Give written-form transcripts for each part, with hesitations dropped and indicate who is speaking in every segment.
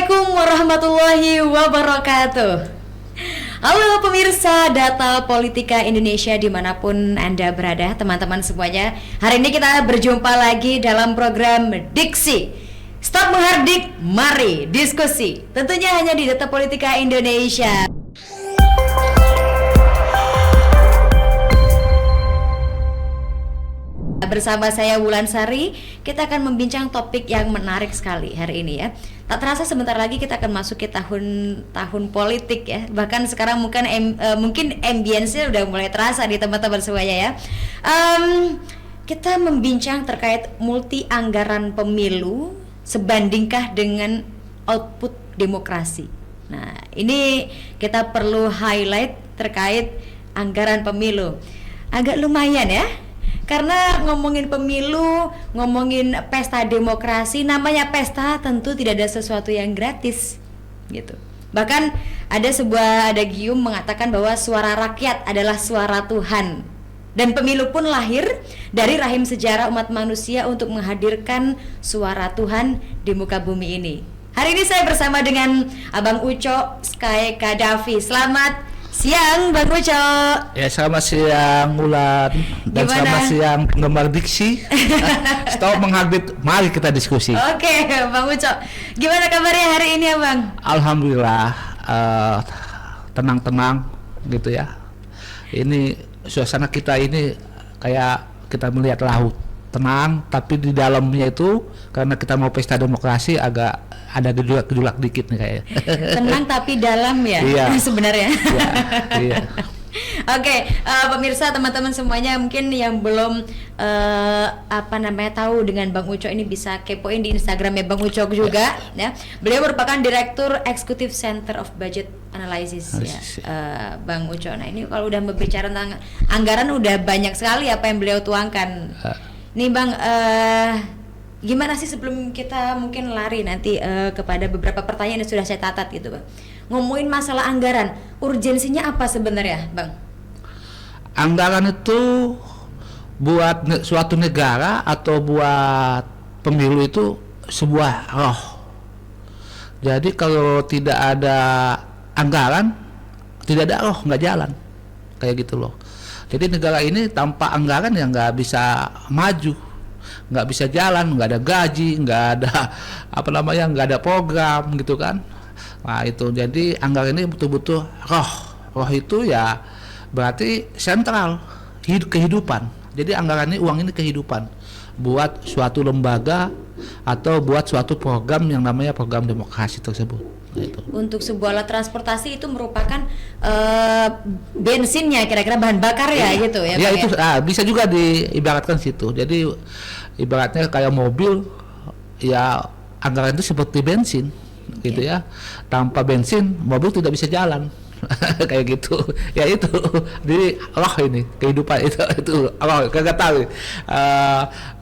Speaker 1: Assalamualaikum warahmatullahi wabarakatuh. Halo pemirsa Data Politika Indonesia dimanapun Anda berada, teman-teman semuanya. Hari ini kita berjumpa lagi dalam program Diksi. Stop menghardik, mari diskusi. Tentunya hanya di Data Politika Indonesia. Bersama saya Wulan Sari, kita akan membincang topik yang menarik sekali hari ini ya. Tak terasa sebentar lagi kita akan masuk ke tahun politik ya. Bahkan sekarang mungkin ambience-nya udah mulai terasa di teman-teman semuanya ya. Kita membincang terkait multi anggaran pemilu sebandingkah dengan output demokrasi. Nah, ini kita perlu highlight terkait anggaran pemilu. Agak lumayan ya. Karena ngomongin pemilu, ngomongin pesta demokrasi, namanya pesta tentu tidak ada sesuatu yang gratis gitu. Bahkan ada gium mengatakan bahwa suara rakyat adalah suara Tuhan. Dan pemilu pun lahir dari rahim sejarah umat manusia untuk menghadirkan suara Tuhan di muka bumi ini. Hari ini saya bersama dengan Abang Uco Sky Kadafi. Selamat siang Bang Uco.
Speaker 2: Ya, selamat siang Wulan. Dan
Speaker 1: Gimana?
Speaker 2: selamat siang penggemar Diksi. Stop menghardik, mari kita diskusi.
Speaker 1: Oke, Bang Uco. Gimana kabarnya hari ini ya Bang?
Speaker 2: Alhamdulillah, tenang-tenang gitu ya. Ini suasana kita ini kayak kita melihat laut. Tenang, tapi di dalamnya itu karena kita mau pesta demokrasi agak ada gejolak dikit nih kayaknya.
Speaker 1: Tenang tapi dalam ya,
Speaker 2: Iya.
Speaker 1: sebenarnya.
Speaker 2: Iya.
Speaker 1: Oke, pemirsa teman-teman semuanya mungkin yang belum tahu dengan Bang Uco ini bisa kepoin di Instagramnya Bang Uco juga ya. Beliau merupakan Direktur Eksekutif Center of Budget Analysis ya, Bang Uco. Nah ini kalau udah berbicara tentang anggaran udah banyak sekali apa yang beliau tuangkan. Nih Bang, gimana sih sebelum kita mungkin lari nanti kepada beberapa pertanyaan yang sudah saya catat gitu Bang. Ngomongin masalah anggaran, urgensinya apa sebenarnya Bang?
Speaker 2: Anggaran itu buat suatu negara atau buat pemilu itu sebuah roh. Jadi kalau tidak ada anggaran, tidak ada roh, nggak jalan. Kayak gitu loh. Jadi negara ini tanpa anggaran ya nggak bisa maju, nggak bisa jalan, nggak ada gaji, nggak ada nggak ada program gitu kan. Nah itu jadi anggaran ini betul-betul roh itu ya berarti sentral kehidupan. Jadi anggaran ini, uang ini kehidupan buat suatu lembaga atau buat suatu program yang namanya program demokrasi tersebut. Gitu.
Speaker 1: Untuk sebuah alat transportasi itu merupakan bensinnya, kira-kira bahan bakar ya gitu ya.
Speaker 2: Ya
Speaker 1: Bang,
Speaker 2: itu
Speaker 1: ya?
Speaker 2: bisa juga diibaratkan situ. Jadi ibaratnya kayak mobil ya, anggaran itu seperti bensin gitu ya. Tanpa bensin mobil tidak bisa jalan. Kayak gitu ya. Itu jadi roh ini kehidupan itu roh. Kagak tahu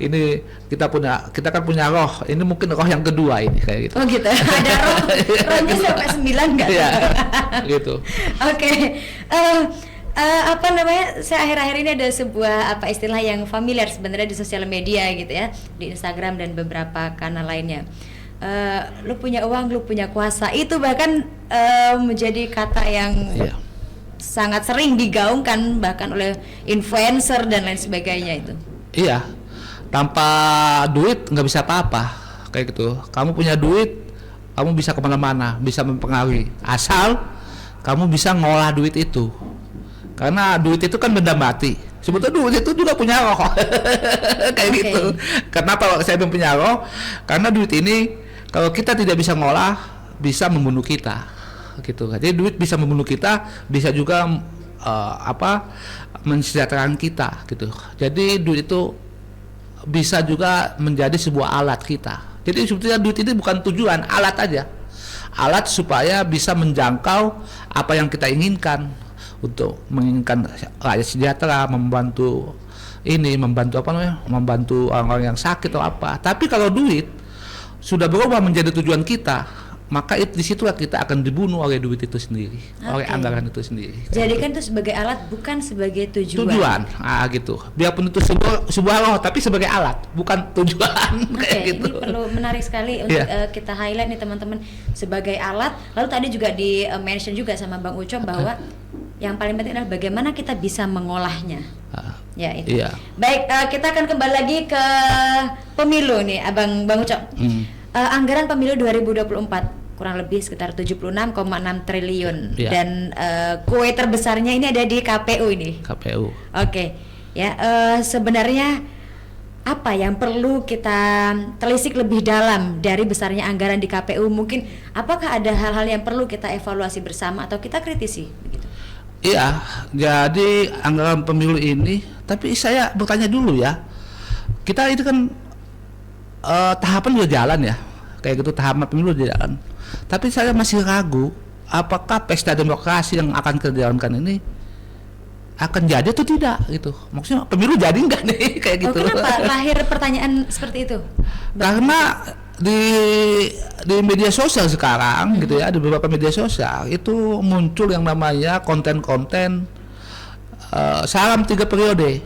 Speaker 2: ini kita kan punya roh, ini mungkin roh yang kedua ini kayak gitu.
Speaker 1: Oh gitu, ada rohnya sampai 9 nggak?
Speaker 2: Ya, gitu.
Speaker 1: Oke. Saya akhir-akhir ini ada sebuah istilah yang familiar sebenarnya di sosial media gitu ya, di Instagram dan beberapa kanal lainnya. Lu punya uang, lu punya kuasa. Itu bahkan menjadi kata yang sangat sering digaungkan bahkan oleh influencer dan lain sebagainya itu.
Speaker 2: Iya, tanpa duit nggak bisa apa-apa kayak gitu. Kamu punya duit, kamu bisa kemana-mana, bisa mempengaruhi. Asal kamu bisa ngolah duit itu. Karena duit itu kan benda mati. Sebetulnya duit itu juga punya roh. Kayak gitu. Kenapa saya punya roh? Karena duit ini kalau kita tidak bisa ngolah, bisa membunuh kita. Gitu. Jadi duit bisa membunuh kita, bisa juga mensejahterakan kita gitu. Jadi duit itu bisa juga menjadi sebuah alat kita. Jadi sebetulnya duit ini bukan tujuan, alat aja. Alat supaya bisa menjangkau apa yang kita inginkan, untuk menginginkan rakyat sejahtera, membantu membantu orang-orang yang sakit atau apa. Tapi kalau duit sudah berubah menjadi tujuan kita, maka di situlah kita akan dibunuh oleh duit itu sendiri, oleh
Speaker 1: Oke.
Speaker 2: anggaran itu sendiri.
Speaker 1: Jadikan itu sebagai alat bukan sebagai tujuan.
Speaker 2: Tujuan, gitu. Biarpun itu sebuah roh, tapi sebagai alat, bukan tujuan.
Speaker 1: Oke,
Speaker 2: Kayak gitu.
Speaker 1: ini perlu menarik sekali untuk kita highlight nih teman-teman, sebagai alat. Lalu tadi juga di mention juga sama Bang Ucom bahwa yang paling penting adalah bagaimana kita bisa mengolahnya. Ya itu.
Speaker 2: Iya.
Speaker 1: Baik, kita akan kembali lagi ke pemilu nih, Bang Ucom. Anggaran pemilu 2024 kurang lebih sekitar 76,6 triliun
Speaker 2: Iya.
Speaker 1: dan kue terbesarnya ini ada di KPU ini.
Speaker 2: KPU.
Speaker 1: Oke, ya sebenarnya apa yang perlu kita telisik lebih dalam dari besarnya anggaran di KPU? Mungkin apakah ada hal-hal yang perlu kita evaluasi bersama atau kita kritisi? Begitu.
Speaker 2: Iya, jadi anggaran pemilu ini, tapi saya bertanya dulu ya, kita itu kan tahapan udah jalan ya, kayak gitu tahapan pemilu udah jalan. Tapi saya masih ragu, apakah pesta demokrasi yang akan kita jalankan ini akan jadi atau tidak gitu. Maksudnya pemilu jadi nggak nih kayak gitu.
Speaker 1: Oh, kenapa lahir pertanyaan seperti itu?
Speaker 2: Karena di media sosial sekarang gitu ya, di beberapa media sosial itu muncul yang namanya konten-konten salam 3 periode.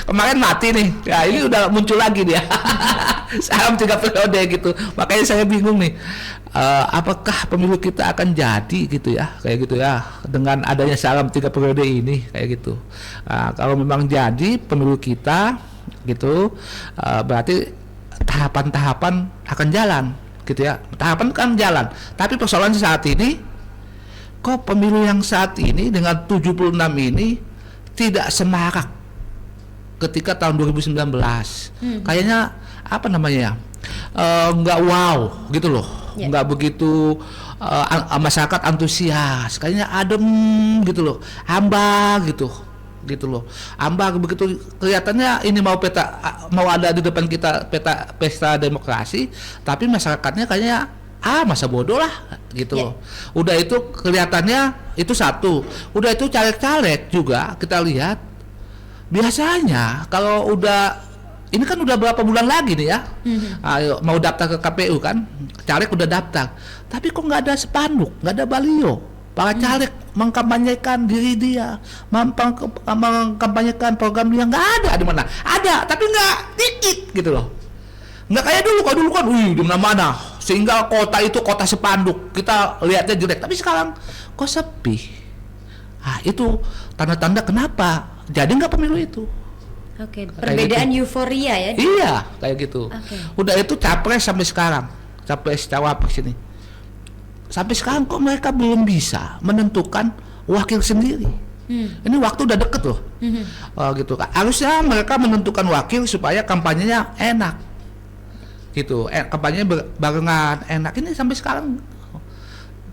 Speaker 2: Kemarin mati nih. Ya, ini udah muncul lagi dia. Salam 3 periode gitu. Makanya saya bingung nih. Apakah pemilu kita akan jadi gitu ya, kayak gitu ya, dengan adanya salam 3 periode ini kayak gitu. Kalau memang jadi pemilu kita gitu, berarti tahapan-tahapan akan jalan gitu ya. Tahapan kan jalan. Tapi persoalan saat ini, kok pemilu yang saat ini dengan 76 ini tidak semarak ketika tahun 2019. Kayaknya apa namanya ya, nggak wow gitu loh, nggak begitu masyarakat antusias, kayaknya adem gitu loh, ambang gitu loh, ambang begitu kelihatannya ini mau ada di depan kita pesta demokrasi, tapi masyarakatnya kayaknya masa bodoh lah gitu loh. Udah itu kelihatannya itu satu, udah itu caleg-caleg juga kita lihat biasanya kalau udah ini kan udah berapa bulan lagi nih ya, mau daftar ke KPU kan, caleg udah daftar, tapi kok nggak ada spanduk, nggak ada baliho. Para caleg mengkampanyekan diri dia, mengkampanyekan program dia, nggak ada di mana. Ada, tapi nggak dikit gitu loh. Nggak kayak dulu, kalau dulu kan, di mana-mana, sehingga kota itu kota spanduk, kita lihatnya jelek. Tapi sekarang kok sepi. Itu tanda-tanda kenapa jadi nggak pemilu itu.
Speaker 1: Oke, perbedaan
Speaker 2: gitu.
Speaker 1: Euforia ya?
Speaker 2: Iya, kayak gitu.
Speaker 1: Okay.
Speaker 2: Udah itu capres sampai sekarang, capres cawapres ini. Sampai sekarang kok mereka belum bisa menentukan wakil sendiri. Ini waktu udah deket loh. Gitu kan. Harusnya mereka menentukan wakil supaya kampanyenya enak. Gitu, kampanyenya barengan enak. Ini sampai sekarang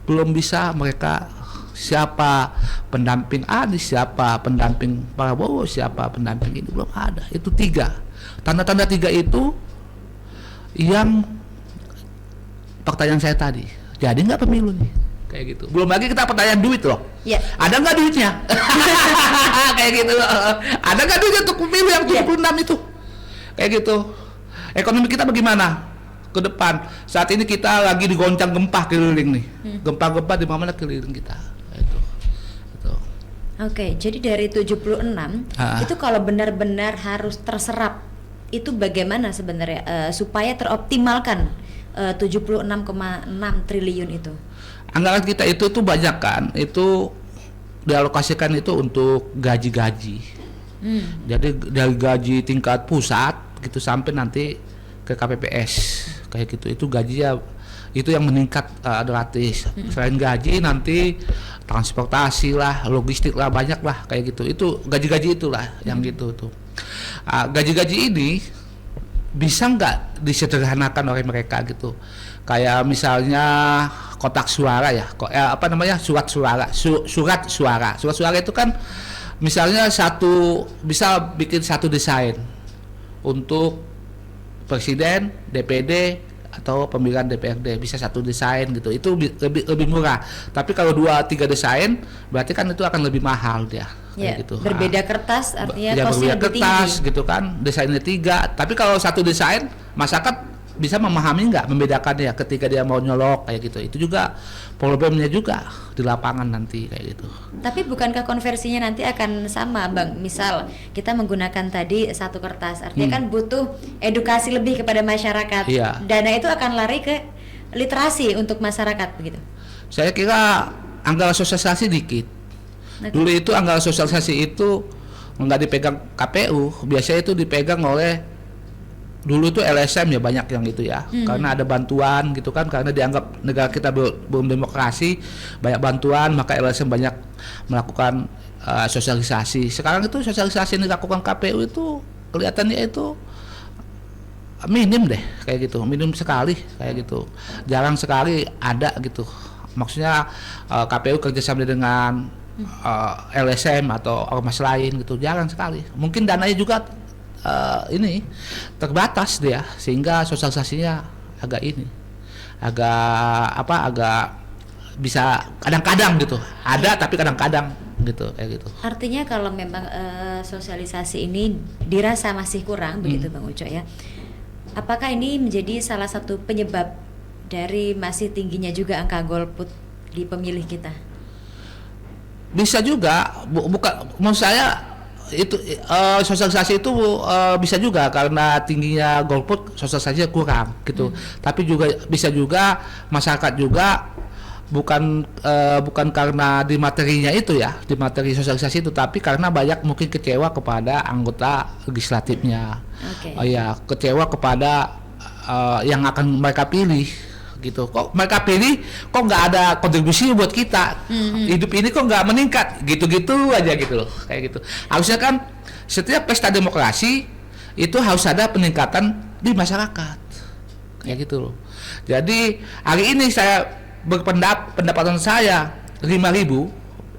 Speaker 2: belum bisa mereka, siapa pendamping Anies, siapa pendamping Prabowo, siapa pendamping ini, belum ada. Itu 3 tanda-tanda 3 itu yang pertanyaan saya tadi, jadi nggak pemilu nih kayak gitu. Belum lagi kita pertanyaan duit loh, ada nggak duitnya? Kayak gitu, ada nggak duitnya untuk pemilu yang 76 itu kayak gitu. Ekonomi kita bagaimana ke depan? Saat ini kita lagi digoncang gempa keliling nih, gempa-gempa di mana keliling kita.
Speaker 1: Oke, jadi dari 76 itu kalau benar-benar harus terserap, itu bagaimana sebenarnya supaya teroptimalkan 76,6 triliun itu? Anggaran
Speaker 2: kita itu tuh banyak kan, itu dialokasikan itu untuk gaji-gaji. Jadi dari gaji tingkat pusat gitu sampai nanti ke KPPS kayak gitu, itu gajinya itu yang meningkat gratis. Selain gaji nanti transportasi lah, logistik lah, banyak lah kayak gitu. Itu gaji-gaji itulah yang gitu tuh. Gaji-gaji ini bisa nggak disederhanakan oleh mereka gitu? Kayak misalnya kotak suara ya, surat suara. Surat suara itu kan misalnya bisa bikin satu desain untuk presiden, DPD atau pemilihan DPRD, bisa satu desain gitu. Itu lebih murah. Tapi kalau 2-3 desain berarti kan itu akan lebih mahal dia. Kayak gitu.
Speaker 1: Berbeda kertas artinya
Speaker 2: kosnya
Speaker 1: lebih
Speaker 2: kertas
Speaker 1: tinggi.
Speaker 2: Gitu kan, desainnya 3. Tapi kalau satu desain masyarakat bisa memahami nggak, membedakannya ketika dia mau nyolok kayak gitu. Itu juga problemnya juga di lapangan nanti kayak gitu.
Speaker 1: Tapi bukankah konversinya nanti akan sama, Bang? Misal kita menggunakan tadi satu kertas, artinya kan butuh edukasi lebih kepada masyarakat.
Speaker 2: Iya.
Speaker 1: Dana itu akan lari ke literasi untuk masyarakat begitu.
Speaker 2: Saya kira anggaran sosialisasi dikit. Dulu itu anggaran sosialisasi itu nggak dipegang KPU, biasanya itu dipegang oleh dulu itu LSM ya, banyak yang gitu ya, karena ada bantuan gitu kan, karena dianggap negara kita belum demokrasi, banyak bantuan, maka LSM banyak melakukan sosialisasi. Sekarang itu sosialisasi yang dilakukan KPU itu kelihatannya itu minim deh kayak gitu, minim sekali kayak gitu, jarang sekali ada gitu. Maksudnya KPU kerjasama dengan LSM atau ormas lain gitu, jarang sekali. Mungkin dananya juga ini terbatas dia, sehingga sosialisasinya agak bisa kadang-kadang gitu, ada tapi kadang-kadang gitu kayak gitu.
Speaker 1: Artinya kalau memang sosialisasi ini dirasa masih kurang begitu Bang Uco ya, apakah ini menjadi salah satu penyebab dari masih tingginya juga angka golput di pemilih kita?
Speaker 2: Bisa juga, bukan menurut saya itu sosialisasi itu bisa juga karena tingginya golput, sosialisasinya kurang gitu. Tapi juga bisa juga masyarakat juga bukan karena di materinya itu ya, di materi sosialisasi itu, tapi karena banyak mungkin kecewa kepada anggota legislatifnya.
Speaker 1: Okay.
Speaker 2: Ya, kecewa kepada yang akan mereka pilih gitu. Kok mereka pilih kok nggak ada kontribusi buat kita, hidup ini kok nggak meningkat, gitu-gitu aja gitu loh, kayak gitu. Harusnya kan setiap pesta demokrasi itu harus ada peningkatan di masyarakat kayak gitu loh. Jadi hari ini saya pendapatan saya 5.000,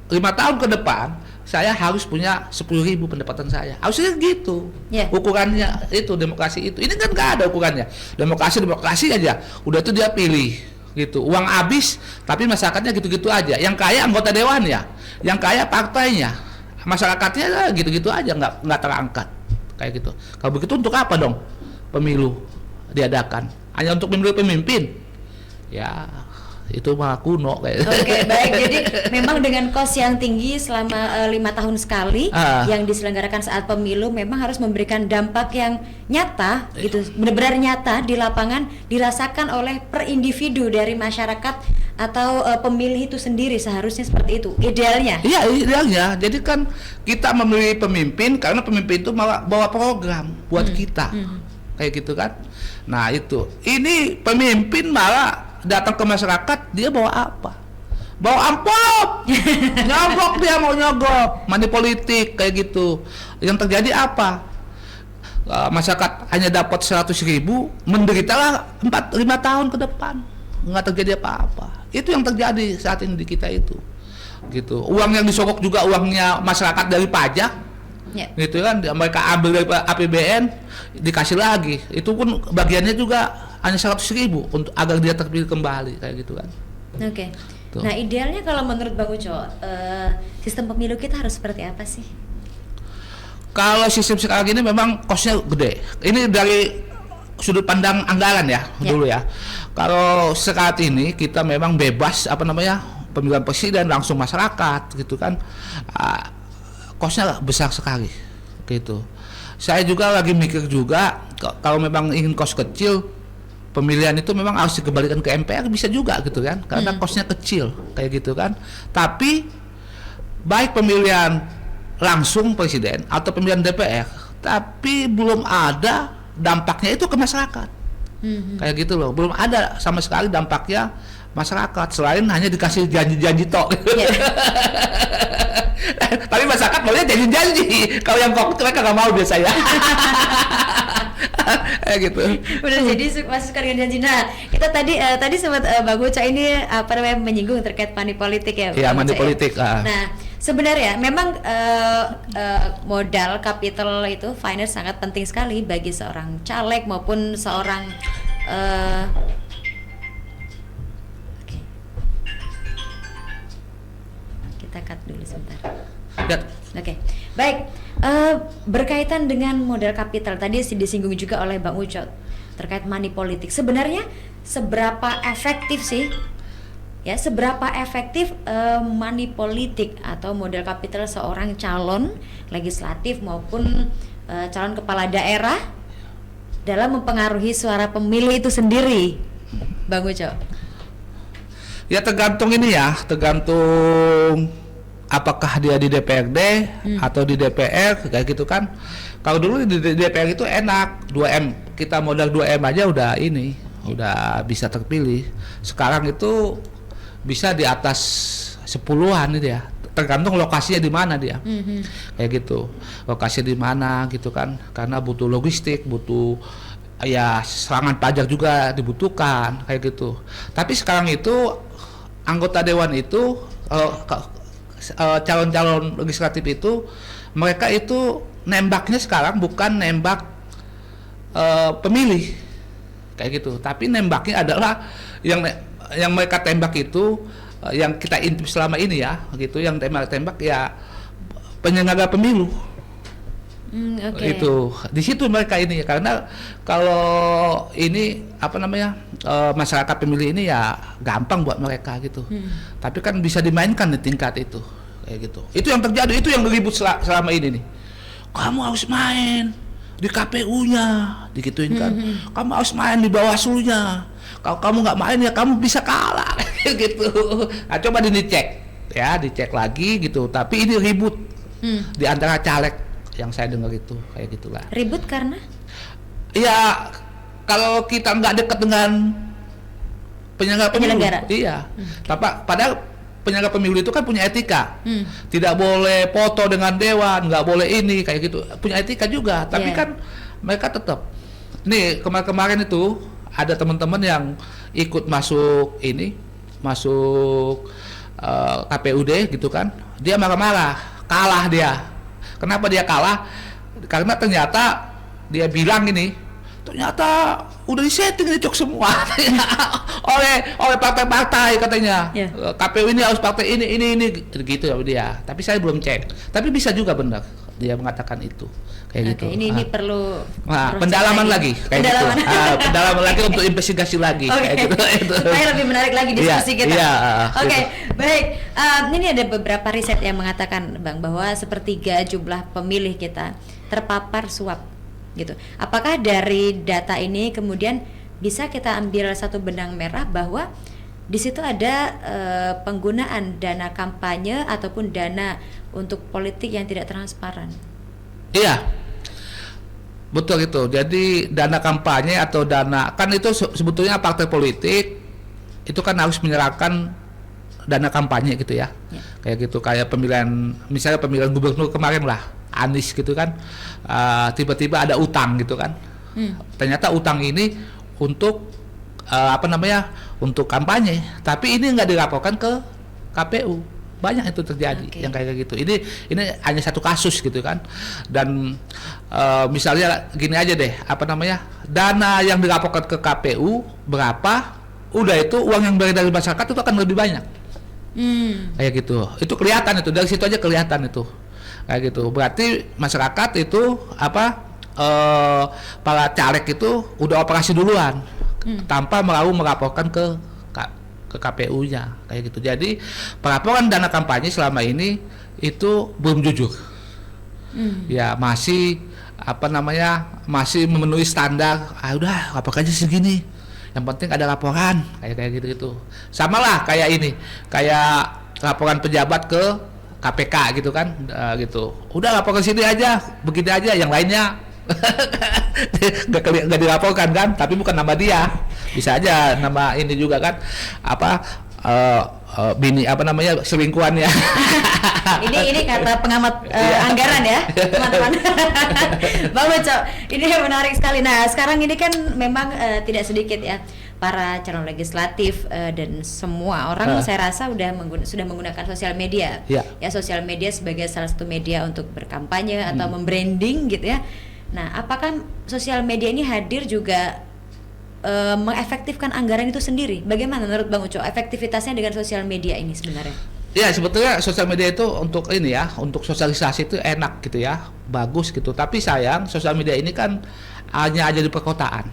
Speaker 2: 5 tahun ke depan saya harus punya 10.000 pendapatan saya. Harusnya gitu.
Speaker 1: Yeah.
Speaker 2: Ukurannya itu demokrasi itu. Ini kan nggak ada ukurannya. Demokrasi aja. Udah itu dia pilih gitu. Uang habis tapi masyarakatnya gitu-gitu aja. Yang kaya anggota dewannya, yang kaya partainya. Masyarakatnya gitu-gitu aja, nggak terangkat. Kayak gitu. Kalau begitu untuk apa dong pemilu diadakan? Hanya untuk memilih pemimpin. Ya, itu mah kuno kayak.
Speaker 1: Oke, baik. Jadi memang dengan kos yang tinggi selama 5 tahun sekali yang diselenggarakan saat pemilu memang harus memberikan dampak yang nyata gitu, benar-benar nyata di lapangan, dirasakan oleh per individu dari masyarakat atau pemilih itu sendiri, seharusnya seperti itu idealnya.
Speaker 2: Iya, idealnya. Jadi kan kita memilih pemimpin karena pemimpin itu malah bawa program buat kita. Kayak gitu kan. Nah, itu. Ini pemimpin malah datang ke masyarakat, dia bawa apa? Bawa amplop. Nyogok, dia mau nyogok, money politik kayak gitu. Yang terjadi apa? Masyarakat hanya dapat 100.000, menderitalah 4-5 tahun ke depan, nggak terjadi apa-apa. Itu yang terjadi saat ini di kita itu gitu. Uang yang disogok juga uangnya masyarakat dari pajak, gitu kan, mereka ambil dari APBN, dikasih lagi. Itu pun bagiannya juga hanya 100.000 untuk agar dia terpilih kembali kayak gitu kan.
Speaker 1: Oke. Nah, idealnya kalau menurut Bang Uco, sistem pemilu kita harus seperti apa sih?
Speaker 2: Kalau sistem sekarang ini memang kosnya gede. Ini dari sudut pandang anggaran ya, dulu ya. Kalau saat ini kita memang bebas pemilihan presiden langsung masyarakat gitu kan. Kosnya besar sekali gitu. Saya juga lagi mikir juga kalau memang ingin kos kecil, pemilihan itu memang harus dikembalikan ke MPR, bisa juga gitu kan, karena kosnya kecil kayak gitu kan. Tapi baik pemilihan langsung presiden atau pemilihan DPR, tapi belum ada dampaknya itu ke masyarakat. Kayak gitu loh, belum ada sama sekali dampaknya masyarakat selain hanya dikasih janji-janji tok. Tapi masyarakat maunya janji-janji. Kalau yang konkret mereka nggak mau biasanya. Gitu.
Speaker 1: Udah jadi masuk ke janji. Nah, kita tadi sempat Bang Uco ini menyinggung terkait money politik ya.
Speaker 2: Iya, money politik.
Speaker 1: Nah, sebenarnya memang modal capital itu finance sangat penting sekali bagi seorang caleg maupun seorang kita cut dulu sebentar. Oke. Baik. Berkaitan dengan modal kapital tadi disinggung juga oleh Bang Uco. terkait money politik. Sebenarnya seberapa efektif sih? Ya, seberapa efektif money politik atau modal kapital seorang calon legislatif maupun calon kepala daerah dalam mempengaruhi suara pemilih itu sendiri, Bang Uco?
Speaker 2: Ya tergantung ini ya, tergantung apakah dia di DPRD atau di DPR kayak gitu kan. Kalau dulu di DPR itu enak, 2M, kita modal 2M aja udah udah bisa terpilih. Sekarang itu bisa di atas 10-an itu ya, tergantung lokasinya di mana dia. Kayak gitu, lokasi di mana gitu kan, karena butuh logistik, butuh ya serangan pajak juga dibutuhkan kayak gitu. Tapi sekarang itu anggota dewan itu calon-calon legislatif itu mereka itu nembaknya sekarang bukan nembak pemilih kayak gitu, tapi nembaknya adalah yang mereka tembak itu yang kita intip selama ini ya gitu, yang tembak ya penyelenggara pemilu. Itu di situ mereka ini, karena kalau ini masyarakat pemilih ini ya gampang buat mereka gitu, tapi kan bisa dimainkan di tingkat itu kayak gitu. Itu yang terjadi, itu yang ribut selama ini nih. Kamu harus main di KPU-nya digituin kan, kamu harus main di Bawaslu-nya. Kalau kamu nggak main ya kamu bisa kalah gitu. Nah, coba dicek lagi gitu. Tapi ini ribut di antara caleg yang saya dengar itu kayak gitulah.
Speaker 1: Ribut karena?
Speaker 2: Ya kalau kita nggak dekat dengan penyelenggara pemilu, iya. Padahal penyelenggara pemilu itu kan punya etika, tidak boleh foto dengan dewan, nggak boleh ini kayak gitu, punya etika juga. Tapi kan mereka tetap. Nih kemarin itu ada teman-teman yang ikut masuk KPUD gitu kan, dia marah-marah, kalah dia. Kenapa dia kalah? Karena ternyata dia bilang ternyata udah disetting cok semua oleh partai-partai katanya. KPU ini harus partai ini gitu ya dia. Tapi saya belum cek. Tapi bisa juga benar dia mengatakan itu kayak gitu.
Speaker 1: Ini perlu
Speaker 2: pendalaman lagi kayak gitu. Pendalaman lagi untuk investigasi lagi kayak gitu.
Speaker 1: Supaya lebih menarik lagi diskusi kita.
Speaker 2: Gitu.
Speaker 1: Baik. Ini ada beberapa riset yang mengatakan Bang bahwa sepertiga jumlah pemilih kita terpapar suap gitu. Apakah dari data ini kemudian bisa kita ambil satu benang merah bahwa di situ ada penggunaan dana kampanye ataupun dana untuk politik yang tidak transparan? Iya,
Speaker 2: betul itu. Jadi dana kampanye atau dana, kan itu sebetulnya partai politik itu kan harus menyerahkan dana kampanye gitu ya. Kayak gitu, kayak misalnya pemilihan gubernur kemarin lah, Anies gitu kan, tiba-tiba ada utang gitu kan. Ternyata utang ini untuk untuk kampanye, tapi ini nggak dilaporkan ke KPU. Banyak itu terjadi yang kayak gitu. Ini hanya satu kasus gitu kan. Dan misalnya gini aja deh, dana yang dilaporkan ke KPU berapa, udah itu uang yang dari masyarakat itu akan lebih banyak. Kayak gitu. Itu kelihatan itu, dari situ aja kelihatan itu. Kayak gitu. Berarti masyarakat itu para caleg itu udah operasi duluan tanpa melaporkan ke KPU-nya kayak gitu. Jadi pelaporan dana kampanye selama ini itu belum jujur. Ya masih masih memenuhi standar. Udah laporkan aja segini. Yang penting ada laporan kayak gitu. Sama lah kayak laporan pejabat ke KPK gitu kan, gitu. Udah laporkan sini aja, begini aja, yang lainnya nggak dilaporkan kan, tapi bukan nama dia, bisa aja nama ini juga kan, bini selingkuhannya.
Speaker 1: ini kata pengamat anggaran ya teman-teman. Bang Uco, ini menarik sekali. Nah sekarang ini kan memang tidak sedikit ya para calon legislatif dan semua orang saya rasa sudah menggunakan sosial media. Ya sosial media sebagai salah satu media untuk berkampanye atau membranding gitu ya. Nah, apakah sosial media ini hadir juga mengefektifkan anggaran itu sendiri? Bagaimana menurut Bang Uco efektivitasnya dengan sosial media ini sebenarnya?
Speaker 2: Ya, sebetulnya sosial media itu untuk untuk sosialisasi itu enak gitu ya, bagus gitu. Tapi sayang sosial media ini kan hanya aja di perkotaan.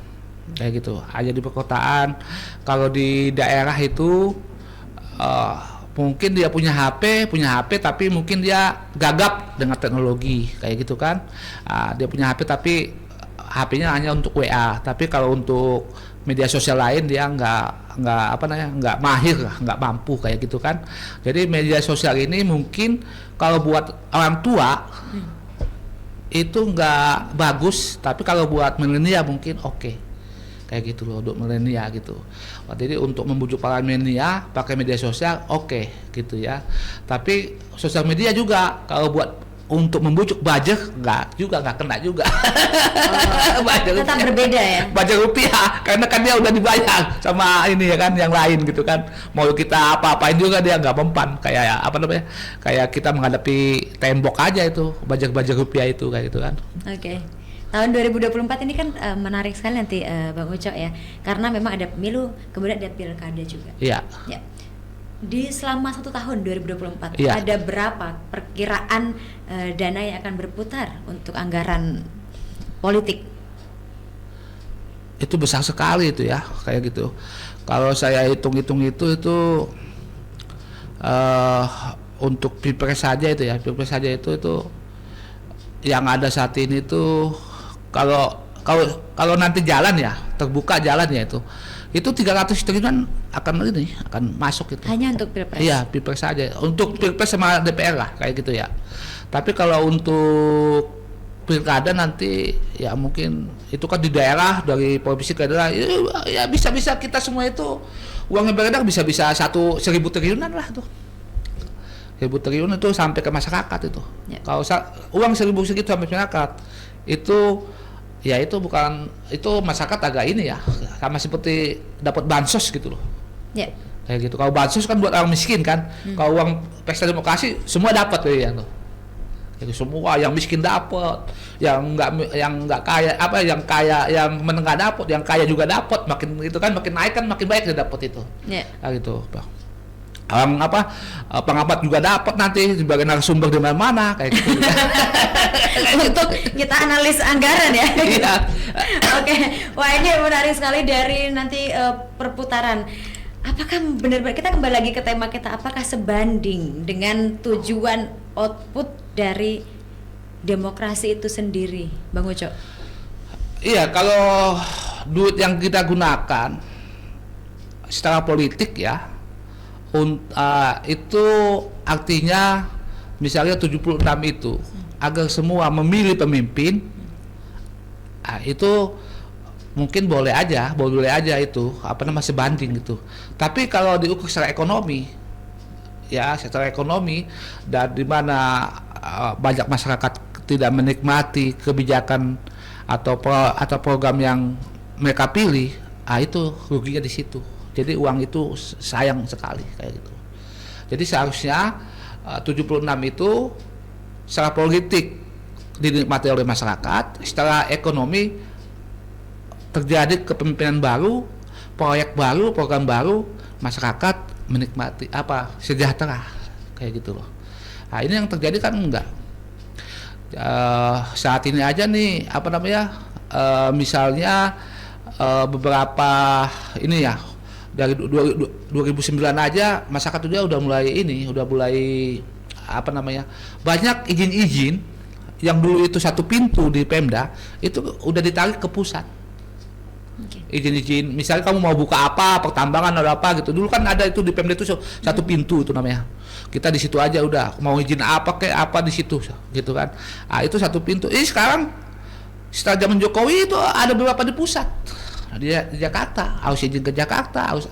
Speaker 2: kayak gitu. Aja di perkotaan. Kalau di daerah itu mungkin dia punya HP tapi mungkin dia gagap dengan teknologi kayak gitu kan. Dia punya HP tapi HP-nya hanya untuk WA, tapi kalau untuk media sosial lain dia nggak mahir lah, nggak mampu kayak gitu kan. Jadi media sosial ini mungkin kalau buat orang tua itu nggak bagus, tapi kalau buat milenial mungkin oke. Kayak gitu loh untuk milenial gitu. Jadi untuk membujuk para milenial pakai media sosial oke gitu ya. Tapi sosial media juga kalau buat untuk membujuk budget nggak kena juga.
Speaker 1: Tetap berbeda ya.
Speaker 2: Budget rupiah karena kan dia udah dibayar sama ini ya kan yang lain gitu kan. Mau kita apa-apain juga dia nggak mempan kayak apa namanya? Kayak kita menghadapi tembok aja itu budget rupiah itu kayak gitu kan.
Speaker 1: Oke. Tahun 2024 ini kan menarik sekali nanti Bang Ucok ya. Karena memang ada pemilu, kemudian ada pilkada juga.
Speaker 2: Iya.
Speaker 1: Ya. Di selama 1 tahun 2024
Speaker 2: iya.
Speaker 1: ada berapa perkiraan dana yang akan berputar untuk anggaran politik?
Speaker 2: Itu besar sekali itu ya kayak gitu. Kalau saya hitung-hitung itu untuk pilpres saja itu ya, itu yang ada saat ini tuh kalau nanti jalan ya, terbuka jalan ya itu 300 triliunan akan masuk itu.
Speaker 1: Hanya untuk pilpres?
Speaker 2: Iya, pilpres saja. Untuk pilpres sama DPR lah kayak gitu ya. Tapi kalau untuk pilkada nanti ya mungkin itu kan di daerah dari provinsi ke daerah ya bisa kita semua itu uangnya beredar bisa 1.000 triliunan lah tuh. 1.000 triliun itu sampai ke masyarakat itu.
Speaker 1: Ya.
Speaker 2: Kalau uang 1.000 segitu sampai masyarakat itu ya itu bukan itu masyarakat agak ini ya sama seperti dapat bansos gitu loh.
Speaker 1: Ya.
Speaker 2: Kayak gitu. Kalau bansos kan buat orang miskin kan. Kalau uang pesta demokrasi semua dapat ya tuh. Jadi semua yang miskin dapat, yang nggak kaya yang menengah dapat, yang kaya juga dapat. Makin itu kan makin naik kan makin baik dia dapat itu.
Speaker 1: Ya.
Speaker 2: Nah, gitu. Pengamat juga dapat nanti sebagai narasumber di mana-mana kayak gitu.
Speaker 1: Untuk kita analis anggaran ya.
Speaker 2: Iya.
Speaker 1: Oke, wah ini menarik sekali dari nanti perputaran. Apakah benar-benar kita kembali lagi ke tema kita? Apakah sebanding dengan tujuan output dari demokrasi itu sendiri, Bang Ucok?
Speaker 2: Iya, kalau duit yang kita gunakan secara politik ya. Itu artinya misalnya 76 itu agar semua memilih pemimpin itu mungkin boleh aja itu sebanding gitu. Tapi kalau diukur secara ekonomi dan di mana banyak masyarakat tidak menikmati kebijakan atau program yang mereka pilih, itu ruginya di situ. Jadi uang itu sayang sekali kayak gitu. Jadi seharusnya 76 itu secara politik dinikmati oleh masyarakat, secara ekonomi terjadi kepemimpinan baru, proyek baru, program baru, masyarakat menikmati sejahtera kayak gitu loh. Nah, ini yang terjadi kan enggak. Saat ini aja nih misalnya beberapa ini ya dari 2009 aja masyarakat udah mulai banyak izin-izin yang dulu itu satu pintu di Pemda itu udah ditarik ke pusat. Izin-izin misalnya kamu mau buka pertambangan atau apa gitu, dulu kan ada itu di Pemda itu satu pintu itu namanya, kita di situ aja udah mau izin di situ gitu kan. Itu satu pintu. Sekarang setelah zaman Jokowi itu ada beberapa di pusat. Di Jakarta harus izin ke Jakarta, harus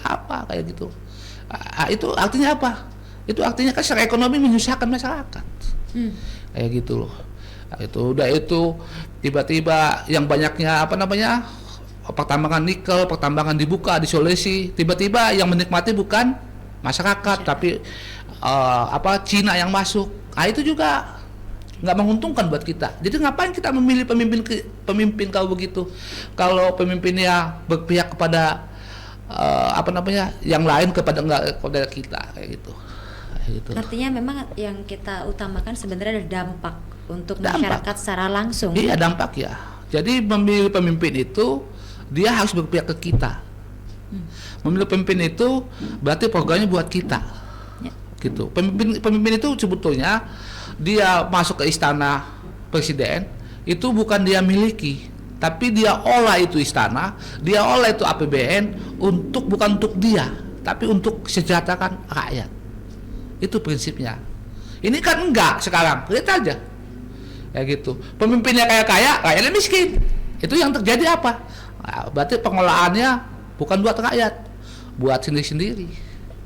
Speaker 2: kayak gitu. Itu artinya apa? Itu artinya kan secara ekonomi menyusahkan masyarakat. Kayak gitu loh. Itu tiba-tiba yang banyaknya pertambangan nikel, pertambangan dibuka di Sulawesi, tiba-tiba yang menikmati bukan masyarakat tapi Cina yang masuk. Itu juga nggak menguntungkan buat kita. Jadi ngapain kita memilih pemimpin kalau begitu? Kalau pemimpinnya berpihak kepada yang lain kepada kita kayak gitu.
Speaker 1: Artinya memang yang kita utamakan sebenarnya ada dampak untuk masyarakat secara langsung.
Speaker 2: Iya, dampak ya. Jadi memilih pemimpin itu dia harus berpihak ke kita. Memilih pemimpin itu berarti programnya buat kita.
Speaker 1: Ya.
Speaker 2: Gitu. Pemimpin itu sebetulnya dia masuk ke istana presiden itu bukan dia miliki, tapi dia olah itu istana, dia olah itu APBN bukan untuk dia, tapi untuk sejahterakan rakyat. Itu prinsipnya. Ini kan enggak sekarang, lihat aja. Kayak gitu. Pemimpinnya kaya-kaya, rakyatnya miskin. Itu yang terjadi apa? Nah, berarti pengelolaannya bukan buat rakyat, buat sendiri-sendiri.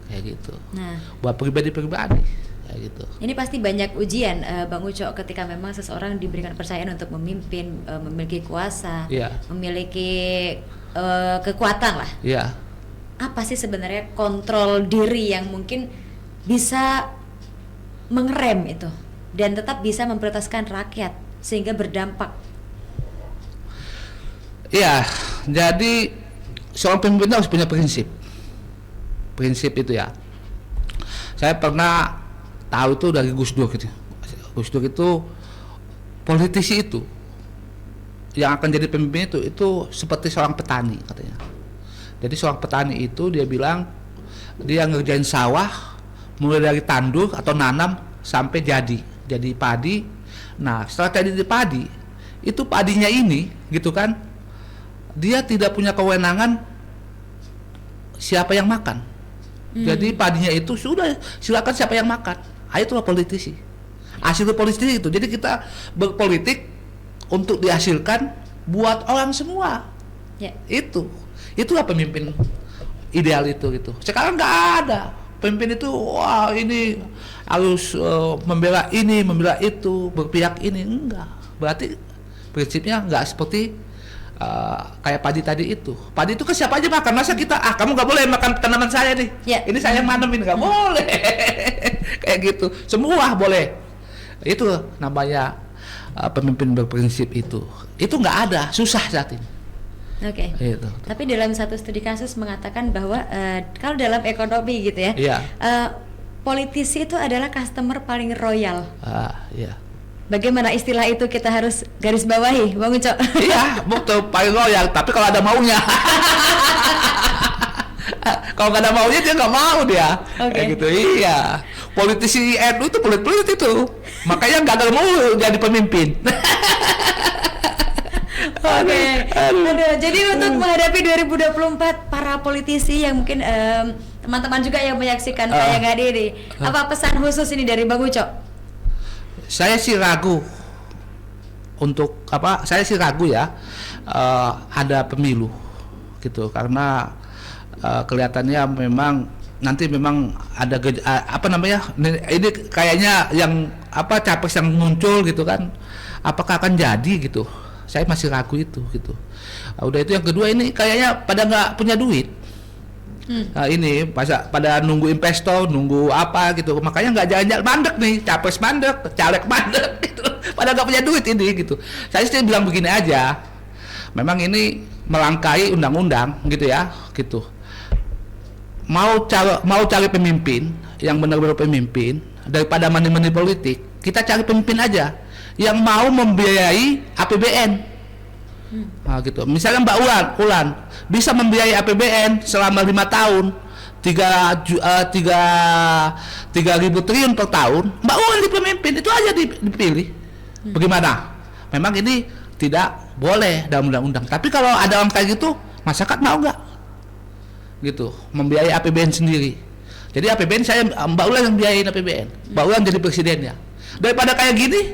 Speaker 2: Kayak gitu.
Speaker 1: Nah,
Speaker 2: buat pribadi-pribadi. Kayak gitu.
Speaker 1: ini pasti banyak ujian, Bang Uco, ketika memang seseorang diberikan kepercayaan untuk memimpin, memiliki kuasa,
Speaker 2: Iya.
Speaker 1: memiliki kekuatan lah.
Speaker 2: Iya.
Speaker 1: Apa sih sebenarnya kontrol diri yang mungkin bisa mengerem itu dan tetap bisa memprioritaskan rakyat sehingga berdampak?
Speaker 2: Iya, jadi seorang pemimpin harus punya prinsip. Prinsip itu ya. Saya pernah tahu itu dari Gus Dur gitu. Gus Dur itu politisi itu yang akan jadi pemimpin itu seperti seorang petani katanya. Jadi seorang petani itu dia bilang dia ngerjain sawah mulai dari tandur atau nanam sampai jadi padi. Nah, setelah jadi padi, itu padinya ini gitu kan, dia tidak punya kewenangan siapa yang makan. Jadi padinya itu sudah silakan siapa yang makan. Itulah politisi. Hasil politisi itu. Jadi kita berpolitik untuk dihasilkan buat orang semua.
Speaker 1: Ya.
Speaker 2: Itulah pemimpin ideal itu gitu. Sekarang nggak ada pemimpin itu. Wah, ini harus membela ini, membela itu, berpihak ini. Enggak. Berarti prinsipnya nggak seperti kayak padi tadi itu. Padi itu kan siapa aja makan. Masa kita kamu nggak boleh makan tanaman saya nih.
Speaker 1: Ya.
Speaker 2: Ini saya yang nanemin, nggak boleh. Kayak gitu. Semua boleh. Itu namanya pemimpin berprinsip itu. Itu nggak ada, susah saat ini.
Speaker 1: Oke.
Speaker 2: Gitu.
Speaker 1: Tapi dalam satu studi kasus mengatakan bahwa kalau dalam ekonomi gitu ya,
Speaker 2: Iya.
Speaker 1: Politisi itu adalah customer paling royal.
Speaker 2: Iya.
Speaker 1: Bagaimana istilah itu kita harus garis bawahi, Bang Uco?
Speaker 2: Iya, betul, paling loyal. Tapi kalau ada maunya, kalau nggak ada maunya dia nggak mau dia.
Speaker 1: Oke.
Speaker 2: Kayak gitu. Iya. Politisi NU itu pelit-pelit itu, makanya gagal mau jadi pemimpin.
Speaker 1: Oke. Aduh, jadi untuk menghadapi 2024 para politisi yang mungkin teman-teman juga yang menyaksikan tayangan ini, apa pesan khusus ini dari Bang Uco?
Speaker 2: Saya sih ragu untuk saya sih ragu ya ada pemilu gitu, karena kelihatannya memang nanti memang ada ini kayaknya yang capres yang muncul gitu kan, apakah akan jadi gitu. Saya masih ragu itu gitu. Udah itu yang kedua, ini kayaknya pada nggak punya duit. Nah, ini pada nunggu investor, nunggu apa gitu, makanya nggak jalan-jalan, mandek nih, capres mandek, caleg mandek gitu, pada nggak punya duit ini gitu. Saya sih bilang begini aja, memang ini melangkahi undang-undang gitu ya, gitu. Mau cari pemimpin yang benar-benar pemimpin daripada money politik, kita cari pemimpin aja yang mau membiayai APBN. Nah, gitu. Misalnya Mbak Ulan bisa membiayai APBN selama 5 tahun 3.000 triliun per tahun, Mbak Ulan di pemimpin itu aja dipilih. Bagaimana? Memang ini tidak boleh dalam undang-undang. Tapi kalau ada orang kayak gitu, masyarakat mau nggak? Gitu, membiayai APBN sendiri. Jadi APBN saya Mbak Ulan yang biayain APBN. Mbak Ulan jadi presidennya. Daripada kayak gini,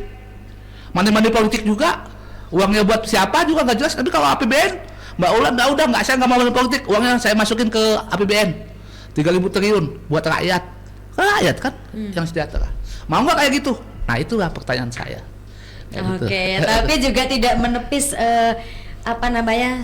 Speaker 2: money politik juga, uangnya buat siapa juga nggak jelas. Tapi kalau APBN, Mbak Ulan saya nggak mau money politik, uangnya saya masukin ke APBN 3.000 triliun buat rakyat kan yang sejahtera. Mau nggak kayak gitu? Nah, itulah pertanyaan saya.
Speaker 1: Oke, tapi juga tidak menepis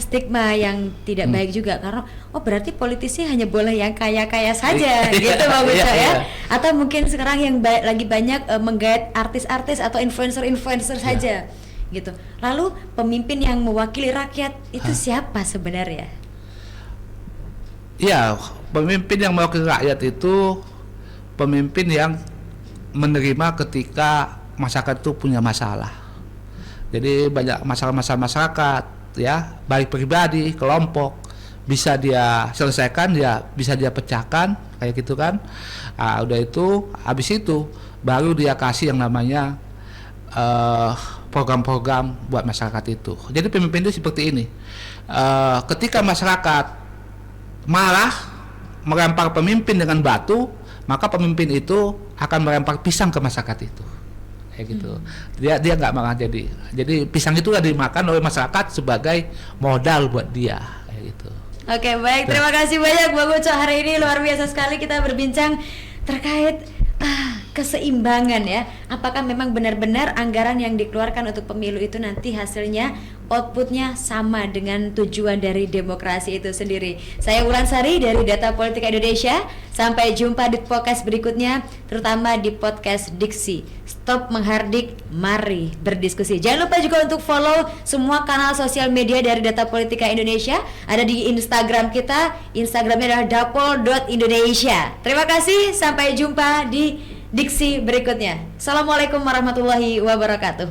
Speaker 1: stigma yang tidak baik juga, karena berarti politisi hanya boleh yang kaya-kaya saja gitu Bang Uco ya. Atau mungkin sekarang yang lagi banyak menggait artis-artis atau influencer saja gitu. Lalu pemimpin yang mewakili rakyat itu siapa sebenarnya?
Speaker 2: Ya, pemimpin yang mewakili rakyat itu pemimpin yang menerima ketika masyarakat itu punya masalah. Jadi banyak masalah-masalah masyarakat, ya, baik pribadi, kelompok, bisa dia selesaikan, bisa dia pecahkan kayak gitu kan. Udah itu, habis itu baru dia kasih yang namanya program-program buat masyarakat itu. Jadi pemimpin itu seperti ini. Ketika masyarakat marah melempar pemimpin dengan batu, maka pemimpin itu akan melempar pisang ke masyarakat itu. Kayak gitu. Dia nggak marah, jadi pisang itu dimakan oleh masyarakat sebagai modal buat dia kayak gitu.
Speaker 1: Oke, baik, terima kasih banyak Bang Uco. Hari ini luar biasa sekali kita berbincang terkait keseimbangan ya. Apakah memang benar-benar anggaran yang dikeluarkan untuk pemilu itu nanti hasilnya, outputnya sama dengan tujuan dari demokrasi itu sendiri. Saya Wulansari dari Data Politika Indonesia. Sampai jumpa di podcast berikutnya, terutama di podcast Diksi. Stop menghardik, mari berdiskusi. Jangan lupa juga untuk follow semua kanal sosial media dari Data Politika Indonesia. Ada di Instagram kita, Instagramnya adalah dapol.indonesia. Terima kasih, sampai jumpa di Diksi berikutnya. Assalamualaikum warahmatullahi wabarakatuh.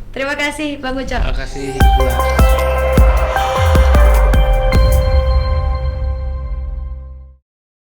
Speaker 1: Terima kasih Bang Uco.
Speaker 2: Terima kasih.